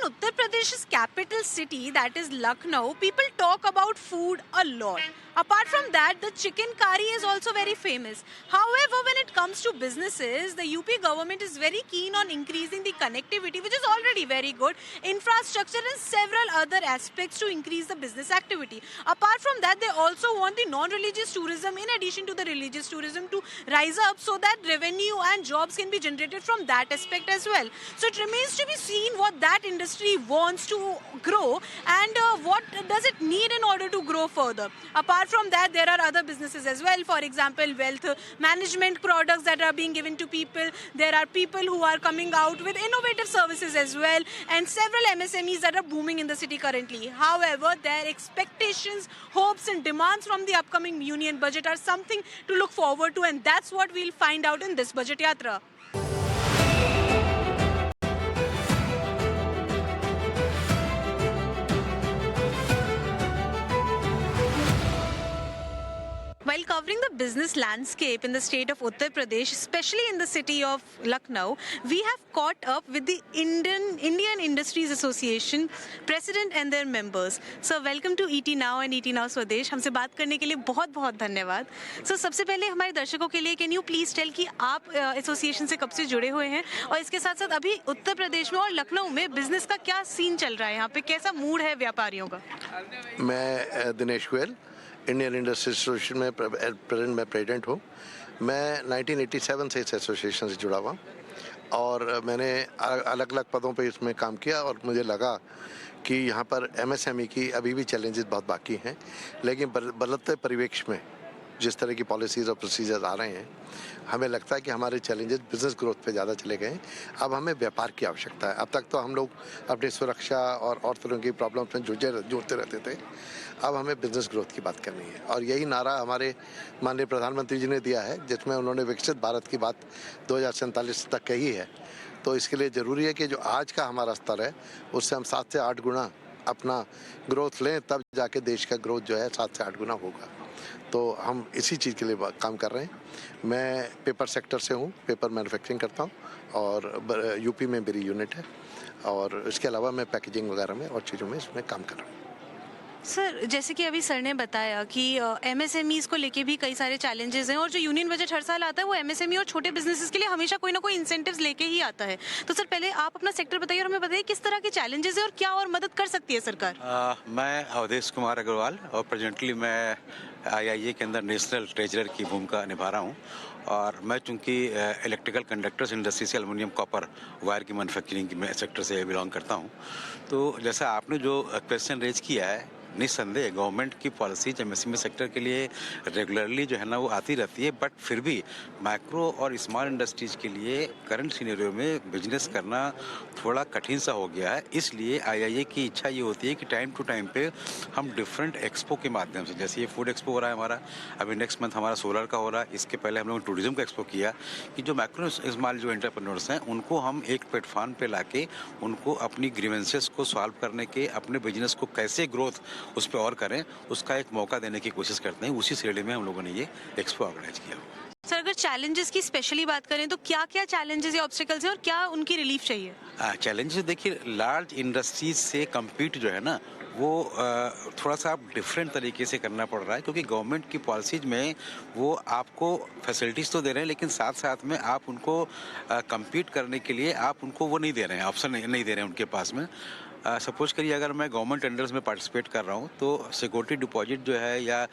Uttar Pradesh's capital city, that is Lucknow, people talk about food a lot. Apart from that, the chicken curry is also very famous. However, when it comes to businesses, the UP government is very keen on increasing the connectivity, which is already very good, infrastructure and several other aspects to increase the business activity. Apart from that, they also want the non-religious tourism in addition to the religious tourism to rise up so that revenue and jobs can be generated from that aspect as well. So it remains to be seen what that industry wants to grow and what does it need in order to grow further. Apart from that, there are other businesses as well. For example, wealth management products that are being given to people. There are people who are coming out with innovative services as well, and several MSMEs that are booming in the city currently. However, their expectations, hopes and demands from the upcoming union budget are something to look forward to, and that's what we'll find out in this Budget Yatra. While covering the business landscape in the state of Uttar Pradesh, especially in the city of Lucknow, we have caught up with the Indian Industries Association President and their members. So welcome to ET Now and ET Now Swadesh. हमसे बात करने के लिए बहुत-बहुत धन्यवाद. So सबसे पहले हमारे दर्शकों के लिए can you please tell कि आप एसोसिएशन से कब से जुड़े हुए हैं और इसके साथ-साथ अभी उत्तर प्रदेश में और लखनऊ में बिजनेस का क्या सीन चल रहा है, यहाँ पे कैसा मूड है व्यापारियों का? मैं Dinesh Goyal Indian industry association में प्रेसिडेंट हूँ. मैं 1987 से इस एसोसिएशन से जुड़ा हुआ और मैंने अलग अलग पदों पे इसमें काम किया और मुझे लगा कि यहाँ पर एमएसएमई की अभी भी चैलेंजेस बहुत बाकी हैं, लेकिन बदलते परिवेश में जिस तरह की पॉलिसीज़ और प्रोसीजर्स आ रहे हैं, हमें लगता है कि हमारे चैलेंजेस बिजनेस ग्रोथ पे ज़्यादा चले गए हैं. अब हमें व्यापार की आवश्यकता है. अब तक तो हम लोग अपनी सुरक्षा और तरह की प्रॉब्लम्स में जुड़ते रहते थे. अब हमें बिजनेस ग्रोथ की बात करनी है और यही नारा हमारे माननीय प्रधानमंत्री जी ने दिया है, जिसमें उन्होंने विकसित भारत की बात 2047 तक कही है. तो इसके लिए ज़रूरी है कि जो आज का हमारा स्तर है उससे हम 7 से 8 गुना अपना ग्रोथ लें, तब जाके देश का ग्रोथ जो है 7 से 8 गुना होगा. तो हम इसी चीज़ के लिए काम कर रहे हैं. मैं पेपर सेक्टर से हूँ, पेपर मैन्युफैक्चरिंग करता हूँ और यूपी में मेरी यूनिट है और इसके अलावा मैं पैकेजिंग वगैरह में और चीज़ों में इसमें काम कर रहा हूँ. सर, जैसे कि अभी सर ने बताया कि एमएसएमईज को लेके भी कई सारे चैलेंजेस हैं और जो यूनियन बजट हर साल आता है वो एमएसएमई और छोटे बिजनेसेस के लिए हमेशा कोई ना कोई इंसेंटिव्स लेके ही आता है. तो सर पहले आप अपना सेक्टर बताइए और हमें बताइए किस तरह के चैलेंजेस हैं और क्या और मदद कर सकती है सरकार. मैं अवधेश कुमार अग्रवाल और प्रेजेंटली मैं आईआईए के अंदर नेशनल ट्रेजरर की भूमिका निभा रहा हूँ. और मैं चूँकि इलेक्ट्रिकल कंडक्टर्स इंडस्ट्री से एल्युमिनियम कॉपर वायर की मैन्युफैक्चरिंग सेक्टर से बिलोंग करता हूँ. तो जैसा आपने जो क्वेश्चन रेज किया है, निस्संदेह गवर्नमेंट की पॉलिसीज एमएसएमई सेक्टर के लिए रेगुलरली जो है ना वो आती रहती है, बट फिर भी माइक्रो और स्मॉल इंडस्ट्रीज के लिए करंट सिनेरियो में बिजनेस करना थोड़ा कठिन सा हो गया है. इसलिए आईआईए की इच्छा ये होती है कि टाइम टू टाइम पे हम डिफरेंट एक्सपो के माध्यम से, जैसे ये फूड एक्सपो हो रहा है हमारा, अभी नेक्स्ट मंथ हमारा सोलर का हो रहा है, इसके पहले हम लोग टूरिज्म का एक्सपो किया, कि जो माइक्रो स्मॉल जो एंटरप्रेन्योर्स हैं उनको हम एक प्लेटफॉर्म पे लाके उनको अपनी ग्रीवेंसेस को सॉल्व करने के, अपने बिजनेस को कैसे ग्रोथ उस पर और करें, उसका एक मौका देने की कोशिश करते हैं. उसी श्रेणी में हम लोगों ने ये एक्सपो ऑर्गेनाइज किया. सर, अगर चैलेंजेस की स्पेशली बात करें तो क्या क्या चैलेंजेस या ऑब्स्टिकल्स हैं और क्या उनकी रिलीफ चाहिए? चैलेंजेस देखिए, लार्ज इंडस्ट्रीज से कम्पीट जो है ना वो थोड़ा सा आप डिफरेंट तरीके से करना पड़ रहा है, क्योंकि गवर्नमेंट की पॉलिसीज में वो आपको फैसिलिटीज़ तो दे रहे हैं, लेकिन साथ साथ में आप उनको कम्पीट करने के लिए आप उनको वो नहीं दे रहे हैं, ऑप्शन नहीं दे रहे हैं उनके पास में. सपोज करिए अगर मैं गवर्नमेंट टेंडर्स में पार्टिसिपेट कर रहा हूँ तो सिक्योरिटी डिपॉजिट जो है या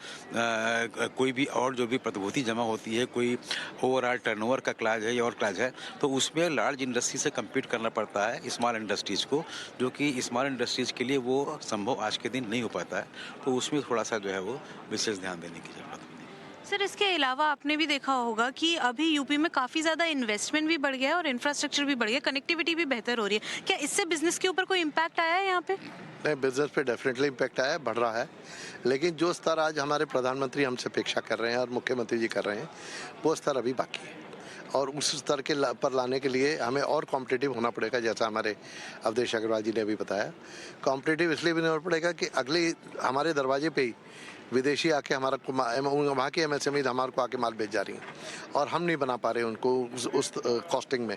कोई भी और जो भी प्रतिभूति जमा होती है, कोई ओवरऑल टर्नओवर का क्लाज है या और क्लाज है, तो उसमें लार्ज इंडस्ट्री से कम्पीट करना पड़ता है स्मॉल इंडस्ट्रीज़ को, जो कि स्मॉल इंडस्ट्रीज़ के लिए वो संभव आज के दिन नहीं हो पाता है. तो उसमें थोड़ा सा जो है वो विशेष ध्यान देने की जरूरत है. सर, इसके अलावा आपने भी देखा होगा कि अभी यूपी में काफ़ी ज़्यादा इन्वेस्टमेंट भी बढ़ गया है और इंफ्रास्ट्रक्चर भी बढ़ गया, कनेक्टिविटी भी बेहतर हो रही है. क्या इससे बिजनेस के ऊपर कोई इम्पैक्ट आया है यहाँ पे? नहीं, बिजनेस पे डेफिनेटली इम्पैक्ट आया है, बढ़ रहा है, लेकिन जो स्तर आज हमारे प्रधानमंत्री हमसे अपेक्षा कर रहे हैं और मुख्यमंत्री जी कर रहे हैं, वो स्तर अभी बाकी है और उस स्तर के पर लाने के लिए हमें और कॉम्पिटिटिव होना पड़ेगा. जैसा हमारे अवधेश अग्रवाल जी ने अभी बताया, कॉम्पिटिटिव इसलिए भी होना पड़ेगा कि अगले हमारे दरवाजे पे ही विदेशी आके हमारा वहाँ की MSME हमारे को आके माल बेच जा रही हैं और हम नहीं बना पा रहे उनको उस कॉस्टिंग में।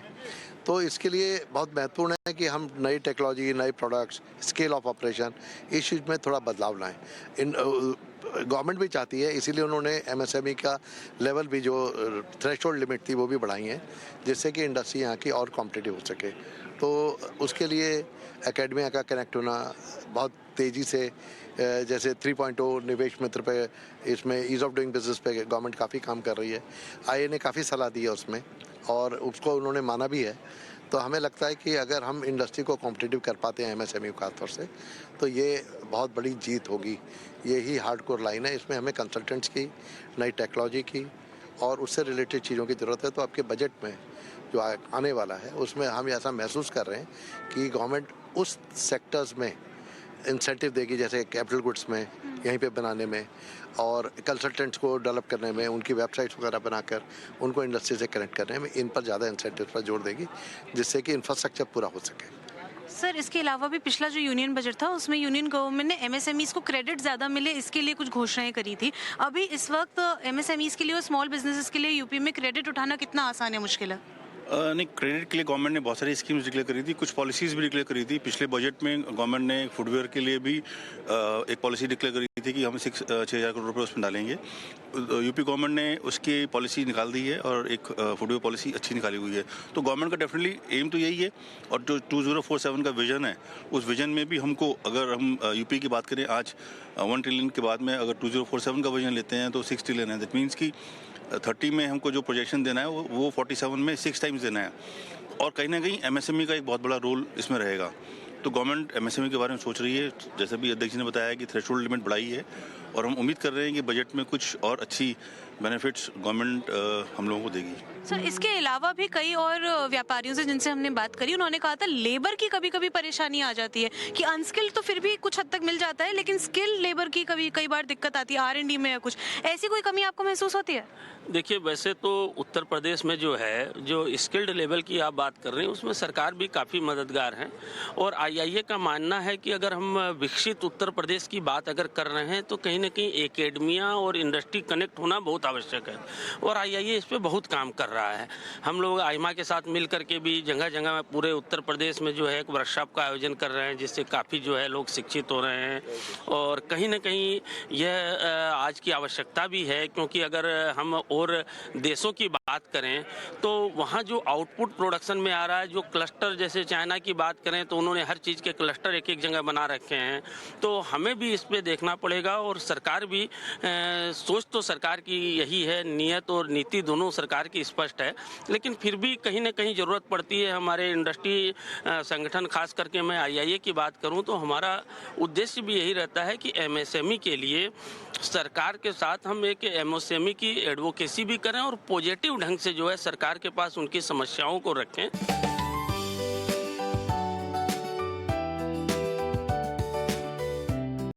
तो इसके लिए बहुत महत्वपूर्ण है कि हम नई टेक्नोलॉजी, नए प्रोडक्ट्स, स्केल ऑफ ऑपरेशन, इस चीज़ में थोड़ा बदलाव लाएं। गवर्नमेंट भी चाहती है, इसीलिए उन्होंने MSME का लेवल भी जो थ्रेशोल्ड लिमिट थी वो भी बढ़ाई है, जिससे कि इंडस्ट्री यहाँ की और कॉम्पिटिटिव हो सके। तो उसके लिए एकेडमिया का कनेक्ट होना बहुत तेज़ी से, जैसे 3.0 निवेश मित्र पे, इसमें ईज़ ऑफ डूइंग बिजनेस पे गवर्नमेंट काफ़ी काम कर रही है। IA ने काफ़ी सलाह दी है उसमें और उसको उन्होंने माना भी है। तो हमें लगता है कि अगर हम इंडस्ट्री को कॉम्पिटिटिव कर पाते हैं MSME खास तौर से, तो ये बहुत बड़ी जीत होगी। यही हार्डकोर लाइन है, इसमें हमें कंसल्टेंट्स की, नई टेक्नोलॉजी की और उससे रिलेटेड चीज़ों की ज़रूरत है। तो आपके बजट में जो आने वाला है उसमें हम ऐसा महसूस कर रहे हैं कि गवर्नमेंट उस सेक्टर्स में इंसेंटिव देगी, जैसे कैपिटल गुड्स में, यहीं पे बनाने में और कंसल्टेंट्स को डेवलप करने में, उनकी वेबसाइट्स वगैरह बनाकर उनको इंडस्ट्री से कनेक्ट करने में, इन पर ज़्यादा इंसेंटिव पर जोर देगी, जिससे कि इंफ्रास्ट्रक्चर पूरा हो सके। सर, इसके अलावा भी पिछला जो यूनियन बजट था उसमें यूनियन गवर्नमेंट ने MSMEs को क्रेडिट ज़्यादा मिले इसके लिए कुछ घोषणाएं करी थी। अभी इस वक्त MSMEs के लिए और स्मॉल बिजनेसेस के लिए यूपी में क्रेडिट उठाना कितना आसान है, मुश्किल है? नहीं, क्रेडिट के लिए गवर्नमेंट ने बहुत सारी स्कीम्स डिक्लेयर करी थी, कुछ पॉलिसीज़ भी डिक्लेयर करी थी। पिछले बजट में गवर्नमेंट ने फुटवेयर के लिए भी एक पॉलिसी डिक्लेयर करी थी कि हम 6,000 करोड़ रुपये उसमें डालेंगे। यूपी गवर्नमेंट ने उसकी पॉलिसी निकाल दी है और एक फुटवेयर पॉलिसी अच्छी निकाली हुई है। तो गवर्नमेंट का डेफिनेटली एम तो यही है और जो 2047 का विजन है, उस विजन में भी हमको, अगर हम यूपी की बात करें आज 1 ट्रिलियन के बाद में अगर 2047 का विजन लेते हैं तो 6 ट्रिलियन है। दैट मीन्स कि 30 में हमको जो प्रोजेक्शन देना है वो 47 में 6 टाइम्स देना है और कहीं ना कहीं MSME का एक बहुत बड़ा रोल इसमें रहेगा। तो गवर्नमेंट MSME के बारे में सोच रही है, जैसे भी अध्यक्ष ने बताया कि थ्रेशोल्ड लिमिट बढ़ाई है और हम उम्मीद कर रहे हैं कि बजट में कुछ और अच्छी बेनिफिट्स गवर्नमेंट हम लोगों को देगी। सर, इसके अलावा भी कई और व्यापारियों से जिनसे हमने बात करी, उन्होंने कहा था लेबर की कभी कभी परेशानी आ जाती है कि अनस्किल्ड तो फिर भी कुछ हद तक मिल जाता है, लेकिन स्किल्ड लेबर की कई बार दिक्कत आती है, R&D में या कुछ ऐसी कोई कमी आपको महसूस होती है? देखिए, वैसे तो उत्तर प्रदेश में जो है, जो स्किल्ड लेवल की आप बात कर रहे हैं, उसमें सरकार भी काफ़ी मददगार है और IIA का मानना है कि अगर हम विकसित उत्तर प्रदेश की बात अगर कर रहे हैं तो कहीं ना कहीं एकेडमिया और इंडस्ट्री कनेक्ट होना बहुत आवश्यक है और IIA इस पर बहुत काम कर रहा है। हम लोग AIMA के साथ मिल करके भी जगह जगह में पूरे उत्तर प्रदेश में जो है एक वर्कशॉप का आयोजन कर रहे हैं, जिससे काफ़ी जो है लोग शिक्षित हो रहे हैं और कहीं ना कहीं यह आज की आवश्यकता भी है, क्योंकि अगर हम और देशों की बात करें तो वहाँ जो आउटपुट प्रोडक्शन में आ रहा है, जो क्लस्टर, जैसे चाइना की बात करें तो उन्होंने हर चीज़ के क्लस्टर एक एक जगह बना रखे हैं। तो हमें भी इस पे देखना पड़ेगा और सरकार भी सोच तो सरकार की यही है, नियत और नीति दोनों सरकार की स्पष्ट है, लेकिन फिर भी कहीं ना कहीं ज़रूरत पड़ती है। हमारे इंडस्ट्री संगठन, खास करके मैं IIA की बात करूँ तो हमारा उद्देश्य भी यही रहता है कि MSME के लिए सरकार के साथ हम एक MSME की एडवोकेसी भी करें और पॉजिटिव ढंग से जो है सरकार के पास उनकी समस्याओं को रखें।